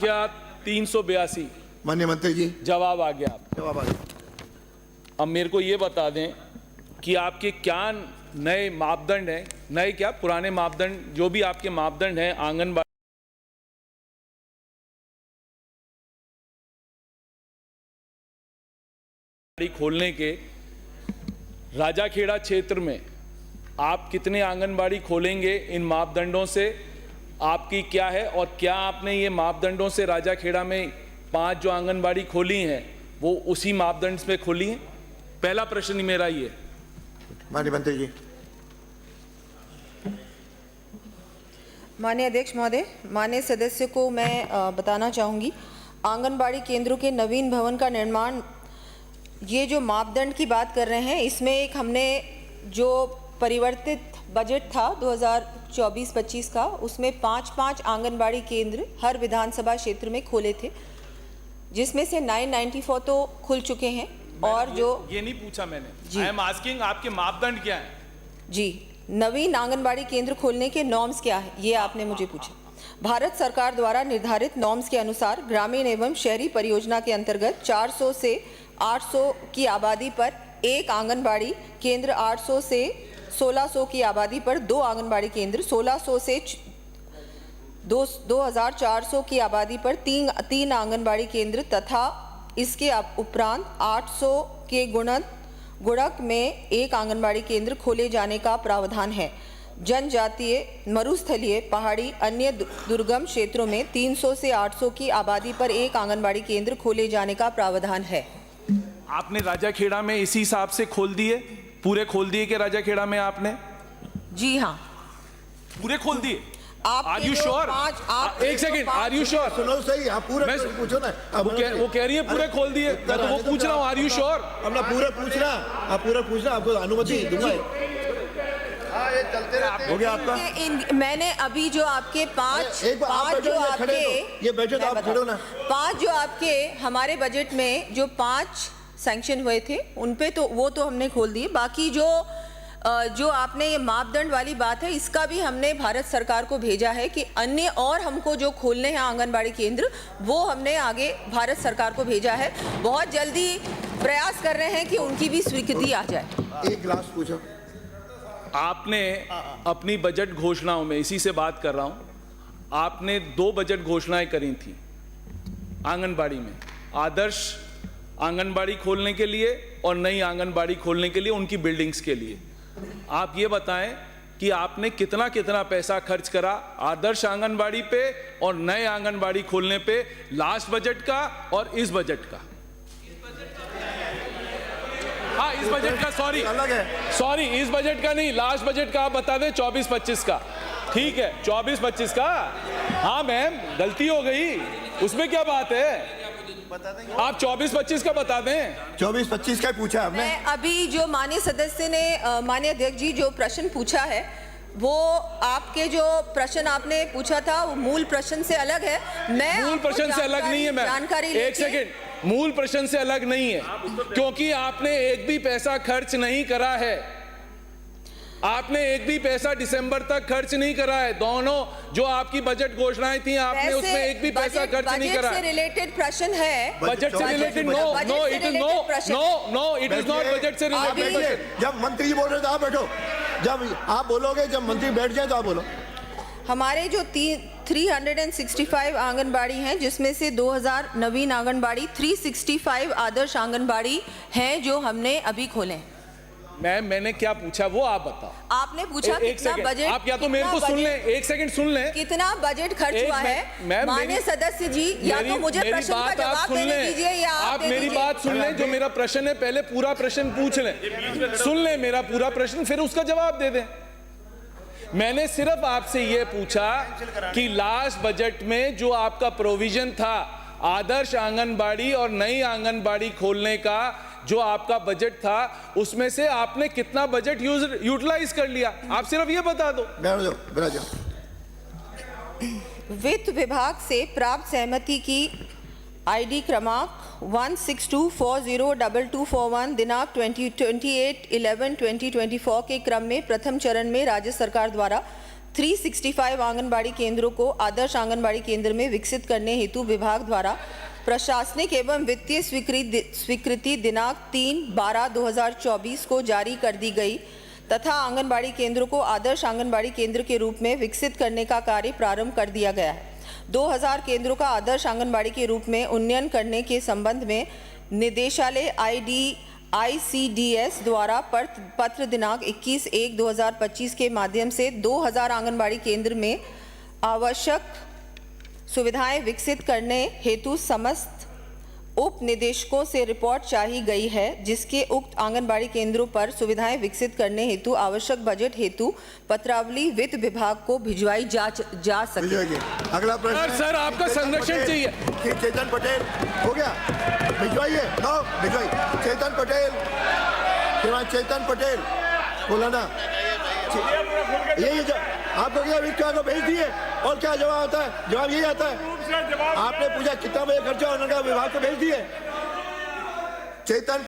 क्या 382 माननीय मंत्री जी जवाब आ गया। जवाब आ गया। अब मेरे को ये बता दें कि आपके क्या नए मापदंड हैं, नए क्या पुराने मापदंड, जो भी आपके मापदंड हैं आंगनबाड़ी खोलने के, राजाखेड़ा क्षेत्र में आप कितने आंगनबाड़ी खोलेंगे, इन मापदंडों से आपकी क्या है, और क्या आपने ये मापदंडों से राजाखेड़ा में 5 जो आंगनबाड़ी खोली हैं वो उसी मापदंड पे खोली हैं? पहला प्रश्न मेरा ये। माननीय मंत्री जी। माननीय अध्यक्ष महोदय, माननीय सदस्य को मैं बताना चाहूँगी, आंगनबाड़ी केंद्रों के नवीन भवन का निर्माण, ये जो मापदंड की बात कर रहे हैं, इसमें एक हमने जो परिवर्तित बजट था 2024-25 का, उसमें 5-5 आंगनबाड़ी केंद्र हर विधानसभा क्षेत्र में खोले थे, जिसमें से 994 तो खुल चुके हैं। और जो ये नहीं पूछा मैंने, आई एम आस्किंग आपके मापदंड क्या है? जी, नवीन आंगनबाड़ी केंद्र खोलने के नॉर्म्स क्या है, ये आपने मुझे पूछा। भारत सरकार द्वारा निर्धारित नॉर्म्स के अनुसार ग्रामीण एवं शहरी परियोजना के अंतर्गत 400 से 800 की आबादी पर एक आंगनबाड़ी केंद्र, 800 से 1600 की आबादी पर 2 आंगनबाड़ी केंद्र, 1600 से 2400 की आबादी पर 3 आंगनबाड़ी केंद्र तथा इसके उपरांत 800 के गुणक में 1 आंगनबाड़ी केंद्र खोले जाने का प्रावधान है। जनजातीय, मरुस्थलीय, पहाड़ी, अन्य दुर्गम क्षेत्रों में 300 से 800 की आबादी पर 1 आंगनबाड़ी केंद्र खोले जाने का प्रावधान है। आपने राजाखेड़ा में इसी हिसाब से खोल दिए, पूरे खोल दिए कि राजाखेड़ा में आपने? जी हाँ, पूरे खोल दिए। आप आर यू श्योर? एक सेकंड, आर यू श्योर? सुनो सही, आप पूरे पूछो ना। वो कह रही है पूरे खोल दिए, तो वो पूछ रहा हूँ, आर यू श्योर? अब ना पूरे पूछना, आप पूरे पूछना, आपको अनुमति दूंगा। ये चलते रहते हो गया आपका। मैंने अभी जो आपके 5 जो आपके ये बैठे तो आप खड़े हो ना, 5 जो आपके हमारे बजट में जो 5 सैंक्शन हुए थे उन पे तो वो तो हमने खोल दिए। बाकी जो आपने ये मापदंड वाली बात है, इसका भी हमने भारत सरकार को भेजा है कि अन्य और हमको जो खोलने हैं आंगनबाड़ी केंद्र, वो हमने आगे भारत सरकार को भेजा है। बहुत जल्दी प्रयास कर रहे हैं कि उनकी भी स्वीकृति आ जाए। एक गिलास पूछो। आपने अपनी बजट घोषणाओं में, इसी से बात कर रहा हूं, आपने 2 बजट घोषणाएं करी थी आंगनबाड़ी में, आदर्श आंगनबाड़ी खोलने के लिए और नई आंगनबाड़ी खोलने के लिए, उनकी बिल्डिंग्स के लिए। आप ये बताएं कि आपने कितना कितना पैसा खर्च करा आदर्श आंगनबाड़ी पे और नए आंगनबाड़ी खोलने पे, लास्ट बजट का और इस बजट का? हाँ, इस बजट का, सॉरी इस बजट का नहीं, लास्ट बजट का आप बता दें, 24-25 का। ठीक है, 24-25 का। हाँ मैम, गलती हो गई, उसमें क्या बात है, आप 24-25 का बता दें। 24-25 का पूछा आपने। मैं अभी जो माननीय सदस्य ने, माननीय अध्यक्ष जी, जो प्रश्न पूछा है, वो आपके जो प्रश्न आपने पूछा था वो मूल प्रश्न से अलग है। मैं मूल प्रश्न से अलग नहीं है मैम, जानकारी एक सेकंड, मूल प्रश्न से अलग नहीं है, क्योंकि आपने एक भी पैसा खर्च नहीं करा है। आपने एक भी पैसा दिसंबर तक खर्च नहीं करा है। दोनों जो आपकी बजट घोषणाएं थी, आपने उसमें एक भी पैसा खर्च नहीं करा। बजट से रिलेटेड प्रश्न है। बजट से related? No, it is not budget से रिलेटेड। जब मंत्री जी बोल रहे तो आप बैठो, जब आप बोलोगे, जब मंत्री बैठ जाए तो आप बोलो। हमारे जो 365 आंगनबाड़ी हैं, जिसमें से 2000 नवीन आंगनबाड़ी, 365 आदर्श आंगनबाड़ी हैं जो हमने अभी खोले हैं। मैंने क्या पूछा वो आप बताओ। आपने पूछा कितना बजट, आप या तो मेरे को सुन लें, एक सेकंड सुन लें, कितना बजट खर्च हुआ है। माननीय सदस्य जी, या तो मुझे प्रश्न का जवाब देने दीजिए या आप मेरी बात सुन लें। जो मेरा प्रश्न है, पहले पूरा प्रश्न पूछ लें, सुन लें मेरा पूरा प्रश्न, फिर उसका जवाब दे दें। मैंने सिर्फ आपसे ये पूछा कि लास्ट बजट में जो आपका प्रोविजन था आदर्श आंगनबाड़ी और नई आंगनबाड़ी खोलने का, जो आपका बजट था, उसमें से आपने कितना बजट यूटिलाइज कर लिया? आप सिर्फ ये बता दो। वित्त विभाग से प्राप्त सहमति की आईडी क्रमांक 162402241 दिनांक 28/11/2024 के क्रम में प्रथम चरण में राज्य सरकार द्वारा 365 आंगनबाड़ी केंद्रों को आदर्श आंगनबाड़ी केंद्र में विकसित करने हेतु विभाग द्वारा प्रशासनिक एवं वित्तीय स्वीकृति दिनांक 3/12/2024 को जारी कर दी गई तथा आंगनबाड़ी केंद्रों को आदर्श आंगनबाड़ी केंद्र के रूप में विकसित करने का कार्य प्रारंभ कर दिया गया है। 2000 केंद्रों का आदर्श आंगनबाड़ी के रूप में उन्नयन करने के संबंध में निदेशालय ICDS द्वारा पत्र दिनांक 21/1/2025 के माध्यम से 2000 आंगनबाड़ी केंद्र में आवश्यक सुविधाएं विकसित करने हेतु समस्त उप निदेशकों से रिपोर्ट चाही गई है, जिसके उक्त आंगनबाड़ी केंद्रों पर सुविधाएं विकसित करने हेतु आवश्यक बजट हेतु पत्रावली वित्त विभाग को भिजवाई जा सके। अगला प्रश्न सर आपका संरक्षण चाहिए। चेतन पटेल हो गया, भिजवाइए भिजवाइए। चेतन पटेल, श्रीमान चेतन पटेल बोला ना, यही आपको क्या विक्का को भेज दिए और क्या जवाब आता है? जवाब यही आता है। आपने पूछा कितना बजे खर्चा, उन्होंने कहा विभाग को भेज दिए। चेतन